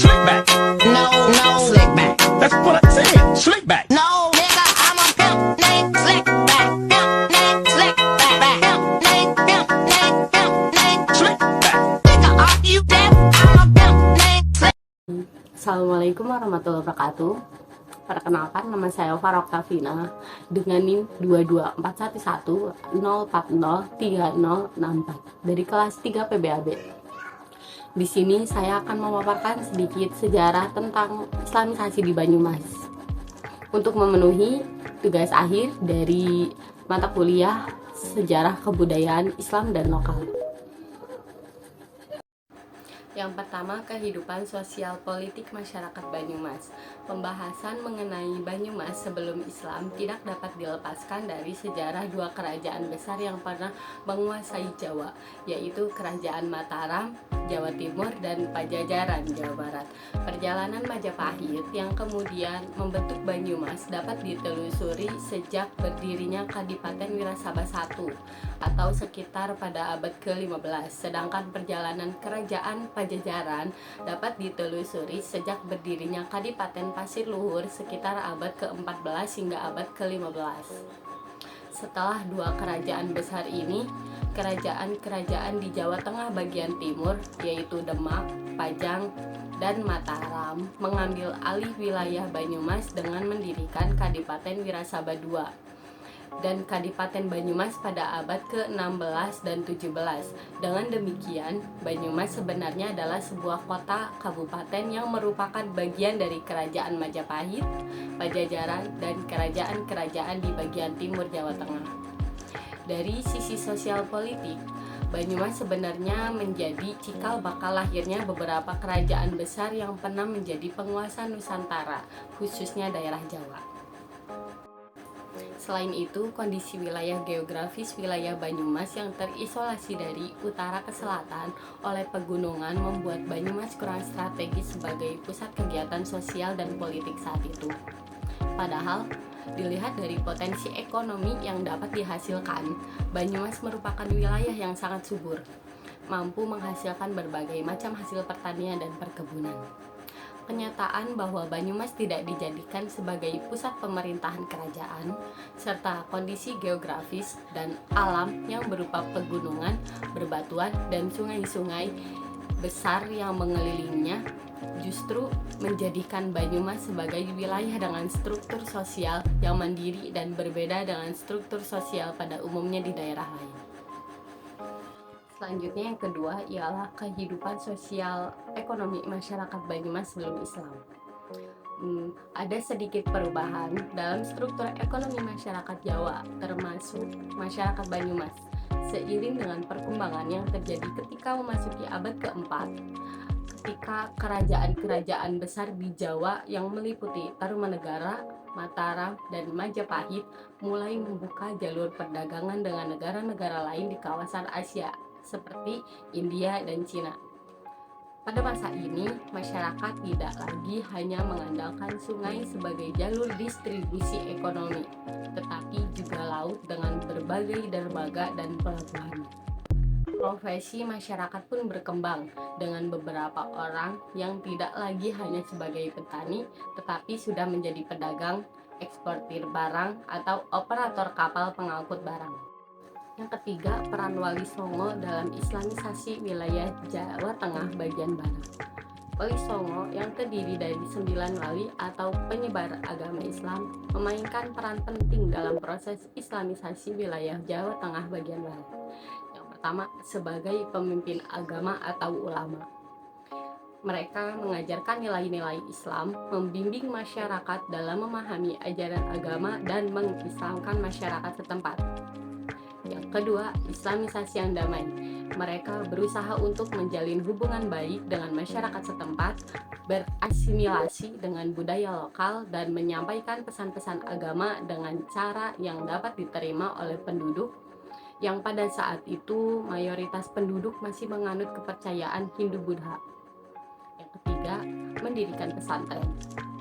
Slick back. No, no, slick back. That's what I said. Slick back. No, nigga, I'm a pimp named Slick back. Pimp named Slick back. Pimp named, pimp named, pimp named Slick back. Nigga, are you deaf? I'm a pimp named Slick. Assalamualaikum warahmatullahi wabarakatuh. Perkenalkan, nama saya Farah Oktavina dengan NIM 2241104030064 dari kelas 3 PBAB. Di sini saya akan memaparkan sedikit sejarah tentang Islamisasi di Banyumas untuk memenuhi tugas akhir dari mata kuliah Sejarah Kebudayaan Islam dan Lokal. Yang pertama, kehidupan sosial politik masyarakat Banyumas. Pembahasan mengenai Banyumas sebelum Islam tidak dapat dilepaskan dari sejarah dua kerajaan besar yang pernah menguasai Jawa, yaitu Kerajaan Mataram, Jawa Timur, dan Pajajaran, Jawa Barat. Perjalanan Majapahit yang kemudian membentuk Banyumas dapat ditelusuri sejak berdirinya Kadipaten Wirasaba I atau sekitar pada abad ke-15, sedangkan perjalanan Kerajaan Pajajaran dapat ditelusuri sejak berdirinya Kadipaten Pasir Luhur sekitar abad ke-14 hingga abad ke-15. Setelah dua kerajaan besar ini, kerajaan-kerajaan di Jawa Tengah bagian timur, yaitu Demak, Pajang, dan Mataram, mengambil alih wilayah Banyumas dengan mendirikan Kadipaten Wirasaba II dan Kadipaten Banyumas pada abad ke-16 dan 17. Dengan demikian, Banyumas sebenarnya adalah sebuah kota kabupaten yang merupakan bagian dari Kerajaan Majapahit, Pajajaran, dan kerajaan-kerajaan di bagian timur Jawa Tengah. Dari sisi sosial politik, Banyumas sebenarnya menjadi cikal bakal lahirnya beberapa kerajaan besar yang pernah menjadi penguasa Nusantara, khususnya daerah Jawa. Selain itu, kondisi wilayah geografis wilayah Banyumas yang terisolasi dari utara ke selatan oleh pegunungan membuat Banyumas kurang strategis sebagai pusat kegiatan sosial dan politik saat itu. Padahal, dilihat dari potensi ekonomi yang dapat dihasilkan, Banyumas merupakan wilayah yang sangat subur, mampu menghasilkan berbagai macam hasil pertanian dan perkebunan. Kenyataan bahwa Banyumas tidak dijadikan sebagai pusat pemerintahan kerajaan, serta kondisi geografis dan alam yang berupa pegunungan, berbatuan, dan sungai-sungai besar yang mengelilinginya, justru menjadikan Banyumas sebagai wilayah dengan struktur sosial yang mandiri dan berbeda dengan struktur sosial pada umumnya di daerah lain. Selanjutnya, yang kedua ialah kehidupan sosial ekonomi masyarakat Banyumas sebelum Islam. Ada sedikit perubahan dalam struktur ekonomi masyarakat Jawa, termasuk masyarakat Banyumas, seiring dengan perkembangan yang terjadi ketika memasuki abad keempat, ketika kerajaan-kerajaan besar di Jawa yang meliputi Tarumanegara, Mataram, dan Majapahit mulai membuka jalur perdagangan dengan negara-negara lain di kawasan Asia, seperti India dan Cina. Pada masa ini, masyarakat tidak lagi hanya mengandalkan sungai sebagai jalur distribusi ekonomi, tetapi juga laut dengan berbagai dermaga dan pelabuhan. Profesi masyarakat pun berkembang dengan beberapa orang yang tidak lagi hanya sebagai petani, tetapi sudah menjadi pedagang, eksportir barang, atau operator kapal pengangkut barang. Yang ketiga, peran Wali Songo dalam Islamisasi wilayah Jawa Tengah bagian barat. Wali Songo yang terdiri dari 9 wali atau penyebar agama Islam memainkan peran penting dalam proses Islamisasi wilayah Jawa Tengah bagian barat. Yang pertama, sebagai pemimpin agama atau ulama. Mereka mengajarkan nilai-nilai Islam, membimbing masyarakat dalam memahami ajaran agama, dan mengislamkan masyarakat setempat. Yang kedua, Islamisasi yang damai. Mereka berusaha untuk menjalin hubungan baik dengan masyarakat setempat, berasimilasi dengan budaya lokal, dan menyampaikan pesan-pesan agama dengan cara yang dapat diterima oleh penduduk, yang pada saat itu mayoritas penduduk masih menganut kepercayaan Hindu-Buddha. Yang ketiga, mendirikan pesantren.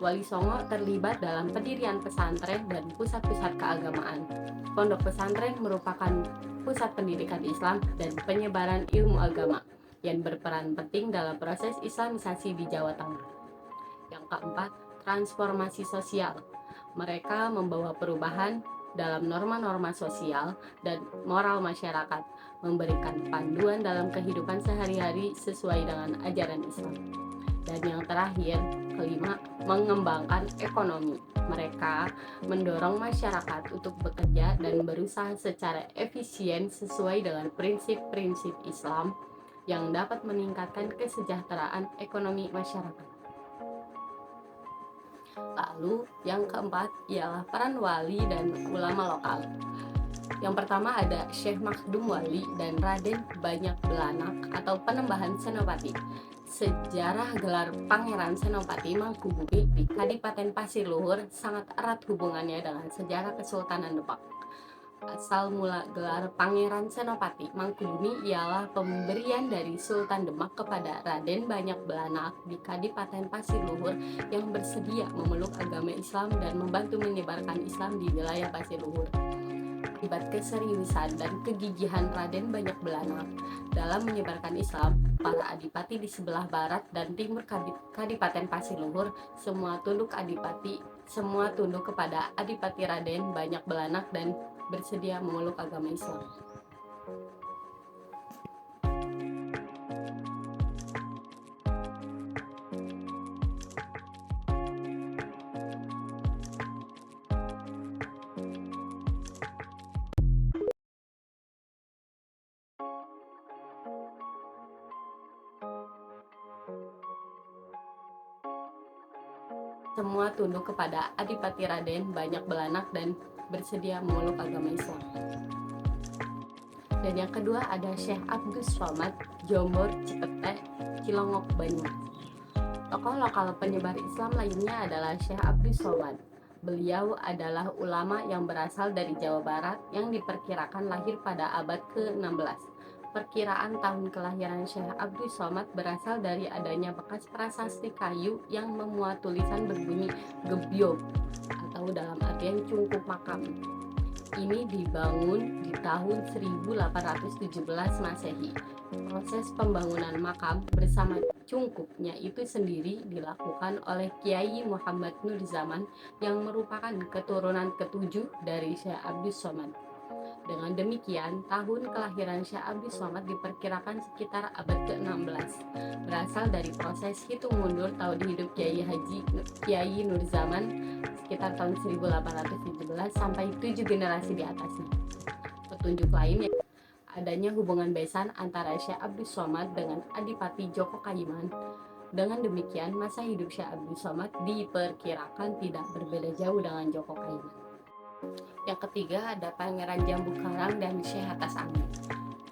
Wali Songo terlibat dalam pendirian pesantren dan pusat-pusat keagamaan. Pondok pesantren merupakan pusat pendidikan Islam dan penyebaran ilmu agama. yang berperan penting dalam proses Islamisasi di Jawa Tengah. Yang keempat, transformasi sosial. Mereka membawa perubahan dalam norma-norma sosial dan moral masyarakat, memberikan panduan dalam kehidupan sehari-hari sesuai dengan ajaran Islam. Dan yang terakhir, kelima, mengembangkan ekonomi. Mereka mendorong masyarakat untuk bekerja dan berusaha secara efisien sesuai dengan prinsip-prinsip Islam yang dapat meningkatkan kesejahteraan ekonomi masyarakat. Lalu yang keempat ialah peran wali dan ulama lokal. Yang pertama ada Syekh Makhdum Wali dan Raden Banyak Belanak atau Penembahan Senopati. Sejarah gelar Pangeran Senopati Mangkubumi di Kadipaten Pasir Luhur sangat erat hubungannya dengan sejarah Kesultanan Demak. Asal mula gelar Pangeran Senopati Mangkubumi ialah pemberian dari Sultan Demak kepada Raden Banyak Belanak di Kadipaten Pasir Luhur yang bersedia memeluk agama Islam dan membantu menyebarkan Islam di wilayah Pasir Luhur. Akibat keseriusan dan kegigihan Raden Banyak Belanak dalam menyebarkan Islam, para adipati di sebelah barat dan timur Kadipaten Pasir Luhur semua tunduk kepada Adipati Raden Banyak Belanak dan bersedia memeluk agama Islam. Semua tunduk kepada Adipati Raden Banyak Belanak dan bersedia memeluk agama Islam. Dan yang kedua ada Syekh Abdus Somad Jombor Cipete Cilongok Banyumas. Tokoh lokal penyebar Islam lainnya adalah Syekh Abdus Somad. Beliau adalah ulama yang berasal dari Jawa Barat yang diperkirakan lahir pada abad ke-16. Perkiraan tahun kelahiran Syekh Abdus Somad berasal dari adanya bekas prasasti kayu yang memuat tulisan berbunyi gebyog atau dalam artian cungkup makam. Ini dibangun di tahun 1817 Masehi. Proses pembangunan makam bersama cungkupnya itu sendiri dilakukan oleh Kiai Muhammad Nur Zaman yang merupakan keturunan ketujuh dari Syekh Abdus Somad. Dengan demikian, tahun kelahiran Syekh Abdus Somad diperkirakan sekitar abad ke-16, berasal dari proses hitung mundur tahun hidup Kiai Nur Zaman sekitar tahun 1817 sampai 7 generasi di atasnya. Petunjuk lainnya adanya hubungan besan antara Syekh Abdus Somad dengan Adipati Joko Kayiman. Dengan demikian, masa hidup Syekh Abdus Somad diperkirakan tidak berbeda jauh dengan Joko Kayiman. Yang ketiga ada Pangeran Jambu Karang dan Syekh Atas Angin.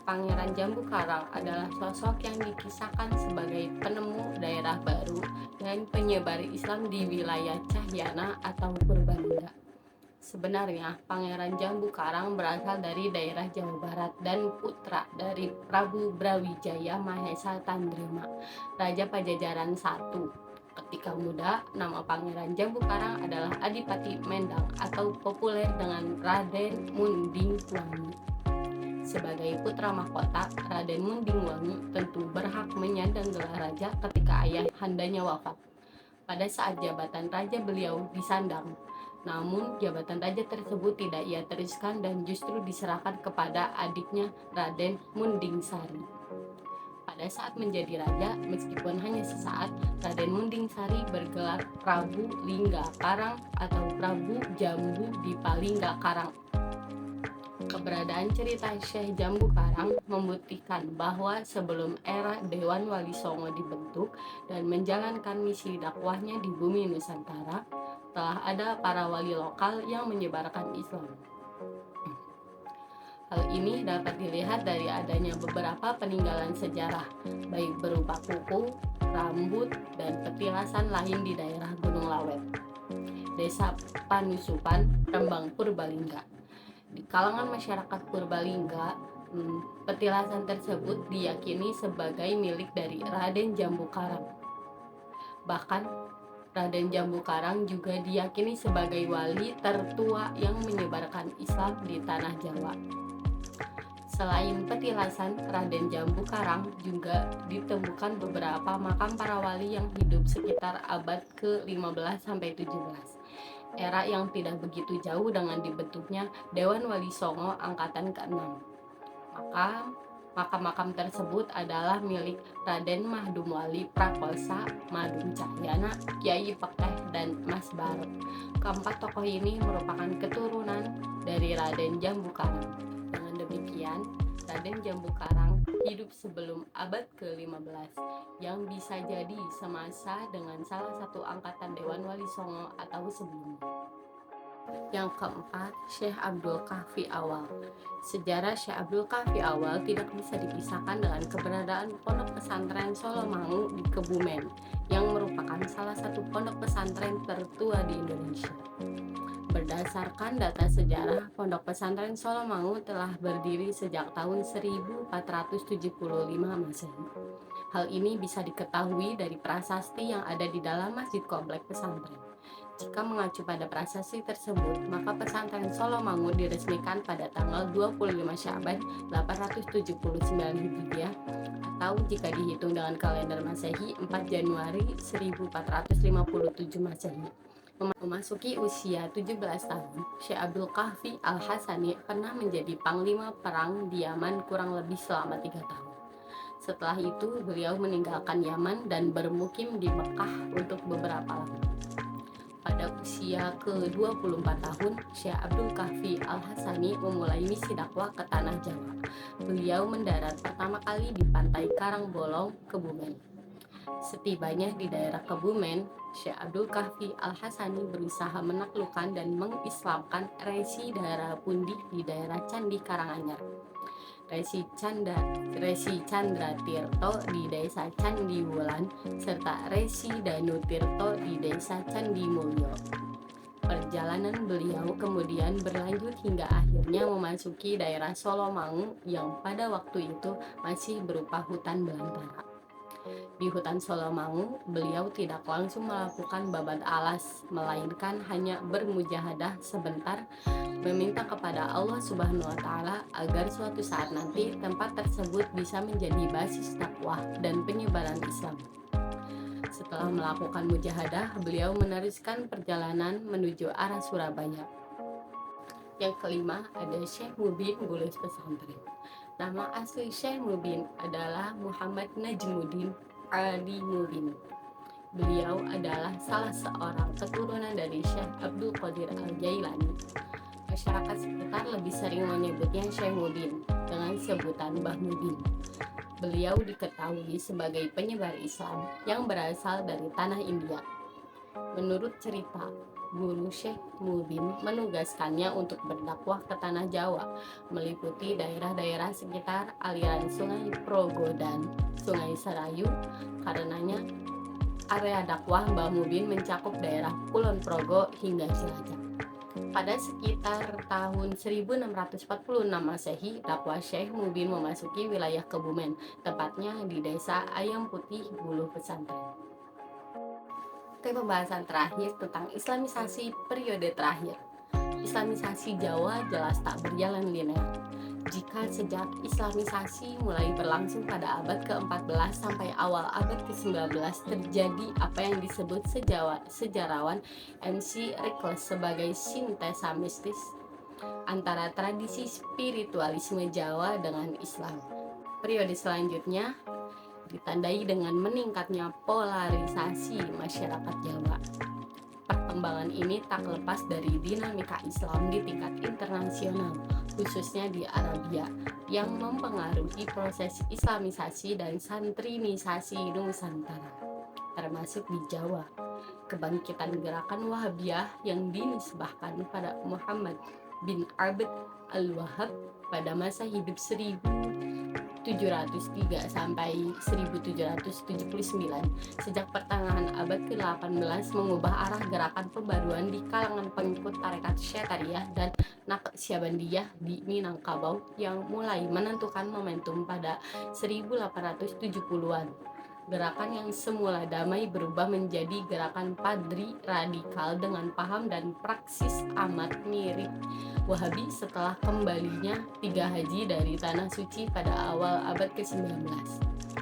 Pangeran Jambu Karang adalah sosok yang dikisahkan sebagai penemu daerah baru dan penyebar Islam di wilayah Cahyana atau Purbalingga. Sebenarnya Pangeran Jambu Karang berasal dari daerah Jawa Barat dan putra dari Prabu Brawijaya Mahesa Tandrema, Raja Pajajaran I. Ketika muda, nama Pangeran Jambu Karang adalah Adipati Mendang atau populer dengan Raden Munding Wangi. Sebagai putra mahkota, Raden Munding Wangi tentu berhak menyandang gelar raja ketika ayah handanya wafat. Pada saat jabatan raja beliau disandang, namun jabatan raja tersebut tidak ia teruskan dan justru diserahkan kepada adiknya Raden Munding Sari. Pada saat menjadi raja, meskipun hanya sesaat, Raden Munding Sari bergelar Prabu Lingga Karang atau Prabu Jambu Dipalingga Karang. Keberadaan cerita Syekh Jambu Karang membuktikan bahwa sebelum era Dewan Wali Songo dibentuk dan menjalankan misi dakwahnya di bumi Nusantara, telah ada para wali lokal yang menyebarkan Islam. Hal ini dapat dilihat dari adanya beberapa peninggalan sejarah, baik berupa kuku, rambut, dan petilasan lain di daerah Gunung Lawet, Desa Panusupan, Rembang, Purbalingga. Di kalangan masyarakat Purbalingga, petilasan tersebut diyakini sebagai milik dari Raden Jambu Karang. Bahkan Raden Jambu Karang juga diyakini sebagai wali tertua yang menyebarkan Islam di tanah Jawa. Selain petilasan Raden Jambu Karang, juga ditemukan beberapa makam para wali yang hidup sekitar abad ke-15 sampai 17. Era yang tidak begitu jauh dengan dibentuknya Dewan Wali Songo angkatan ke-6. Makam-makam tersebut adalah milik Raden Mahdum Wali Prakosa, Madum Cahyana, Kiai Pekeh, dan Mas Barut. Keempat tokoh ini merupakan keturunan dari Raden Jambu Karang. Dengan demikian, Raden Jambu Karang hidup sebelum abad ke-15, yang bisa jadi semasa dengan salah satu angkatan Dewan Wali Songo atau sebelumnya. Yang keempat, Syekh Abdul Kahfi Awal. Sejarah Syekh Abdul Kahfi Awal tidak bisa dipisahkan dengan keberadaan Pondok Pesantren Solomangu di Kebumen, yang merupakan salah satu pondok pesantren tertua di Indonesia. Berdasarkan data sejarah, Pondok Pesantren Solomangu telah berdiri sejak tahun 1475 Masehi. Hal ini bisa diketahui dari prasasti yang ada di dalam masjid komplek pesantren. Jika mengacu pada prasasti tersebut, maka pesantren Solomangu diresmikan pada tanggal 25 Sya'ban 879 Hijriah, atau jika dihitung dengan kalender Masehi 4 Januari 1457 Masehi. Memasuki usia 17 tahun, Syekh Abdul Kahfi Al-Hasani pernah menjadi panglima perang di Yaman kurang lebih selama 3 tahun. Setelah itu, beliau meninggalkan Yaman dan bermukim di Mekah untuk beberapa lama. Pada usia ke-24 tahun, Syekh Abdul Kahfi Al-Hasani memulai misi dakwah ke tanah Jawa. Beliau mendarat pertama kali di pantai Karangbolong, Kebumen. Setibanya di daerah Kebumen, Syekh Abdul Kahfi Al-Hasani berusaha menaklukkan dan mengislamkan resi daerah Pundi di daerah Candi Karanganyar, Resi Chandra Tirto di desa Candi Wulan, serta Resi Danu Tirto di desa Candi Mulyo. Perjalanan beliau kemudian berlanjut hingga akhirnya memasuki daerah Solomangu yang pada waktu itu masih berupa hutan belantara. Di hutan Solomangu, beliau tidak langsung melakukan babat alas, melainkan hanya bermujahadah sebentar, meminta kepada Allah Subhanahu wa Ta'ala agar suatu saat nanti tempat tersebut bisa menjadi basis dakwah dan penyebaran Islam. Setelah melakukan mujahadah, beliau meneruskan perjalanan menuju arah Surabaya. Yang kelima, ada Syekh Mubin Bulus Pesantren. Nama asli Syekh Mubin adalah Muhammad Najmuddin Ali Mubin. Beliau adalah salah seorang keturunan dari Syekh Abdul Qadir Al-Jailani. Masyarakat sekitar lebih sering menyebutnya Syekh Mubin dengan sebutan Mbah Mubin. Beliau diketahui sebagai penyebar Islam yang berasal dari tanah India. Menurut cerita, guru Syekh Mubin menugaskannya untuk berdakwah ke tanah Jawa, meliputi daerah-daerah sekitar aliran Sungai Progo dan Sungai Serayu. Karenanya, area dakwah Mbah Mubin mencakup daerah Kulon Progo hingga Cilacap. Pada sekitar tahun 1646 Masehi, dakwah Syekh Mubin memasuki wilayah Kebumen, tepatnya di desa Ayam Putih, Buluh Pesantren. Ke pembahasan terakhir tentang Islamisasi periode terakhir. Islamisasi Jawa jelas tak berjalan linear. Jika sejak Islamisasi mulai berlangsung pada abad ke-14 sampai awal abad ke-19 terjadi apa yang disebut sejarawan MC Rickles sebagai sintesa mistis antara tradisi spiritualisme Jawa dengan Islam. Periode selanjutnya ditandai dengan meningkatnya polarisasi masyarakat Jawa. Perkembangan ini tak lepas dari dinamika Islam di tingkat internasional, khususnya di Arabia, yang mempengaruhi proses Islamisasi dan santrinisasi Nusantara, termasuk di Jawa. Kebangkitan gerakan Wahabiyah yang dinisbahkan pada Muhammad bin Abd al-Wahhab pada masa hidup 1703 sampai 1779 sejak pertengahan abad ke-18 mengubah arah gerakan pembaruan di kalangan pengikut tarekat Syaitaniyah dan Naqsyabandiyah di Minangkabau yang mulai menentukan momentum pada 1870-an. Gerakan yang semula damai berubah menjadi gerakan padri radikal dengan paham dan praksis amat mirip Wahabi setelah kembalinya 3 haji dari Tanah Suci pada awal abad ke-19.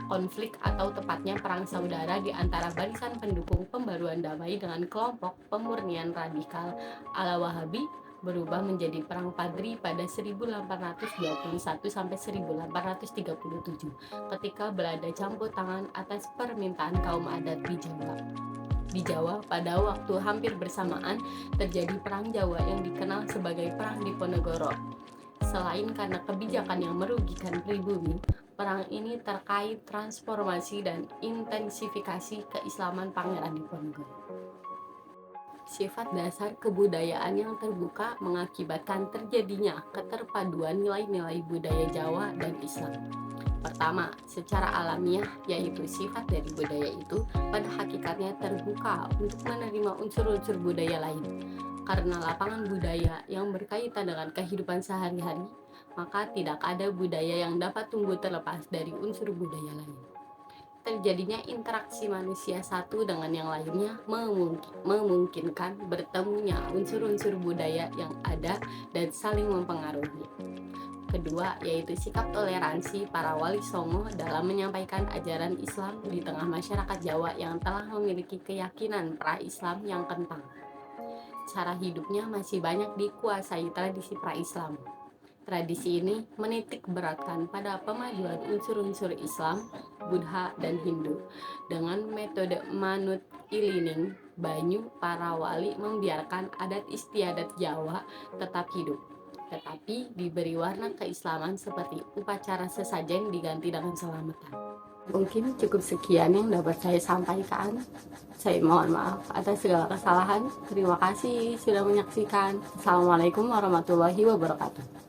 Konflik atau tepatnya perang saudara di antara barisan pendukung pembaruan damai dengan kelompok pemurnian radikal ala Wahabi berubah menjadi perang Padri pada 1821 sampai 1837 ketika Belanda campur tangan atas permintaan kaum adat di Jawa. Di Jawa, pada waktu hampir bersamaan terjadi Perang Jawa yang dikenal sebagai Perang Diponegoro. Selain karena kebijakan yang merugikan pribumi, perang ini terkait transformasi dan intensifikasi keislaman Pangeran Diponegoro. Sifat dasar kebudayaan yang terbuka mengakibatkan terjadinya keterpaduan nilai-nilai budaya Jawa dan Islam. Pertama, secara alamiah, yaitu sifat dari budaya itu pada hakikatnya terbuka untuk menerima unsur-unsur budaya lain. Karena lapangan budaya yang berkaitan dengan kehidupan sehari-hari, maka tidak ada budaya yang dapat tumbuh terlepas dari unsur budaya lain. Terjadinya interaksi manusia satu dengan yang lainnya memungkinkan bertemunya unsur-unsur budaya yang ada dan saling mempengaruhi. Kedua, yaitu sikap toleransi para wali songo dalam menyampaikan ajaran Islam di tengah masyarakat Jawa yang telah memiliki keyakinan pra-Islam yang kentang. Cara hidupnya masih banyak dikuasai tradisi pra-Islam. Tradisi ini menitik beratkan pada pemaduan unsur-unsur Islam, Buddha, dan Hindu. Dengan metode manut ilining, banyu para wali membiarkan adat istiadat Jawa tetap hidup, tetapi diberi warna keislaman seperti upacara sesajen diganti dengan selamatan. Mungkin cukup sekian yang dapat saya sampaikan. Saya mohon maaf atas segala kesalahan. Terima kasih sudah menyaksikan. Assalamualaikum warahmatullahi wabarakatuh.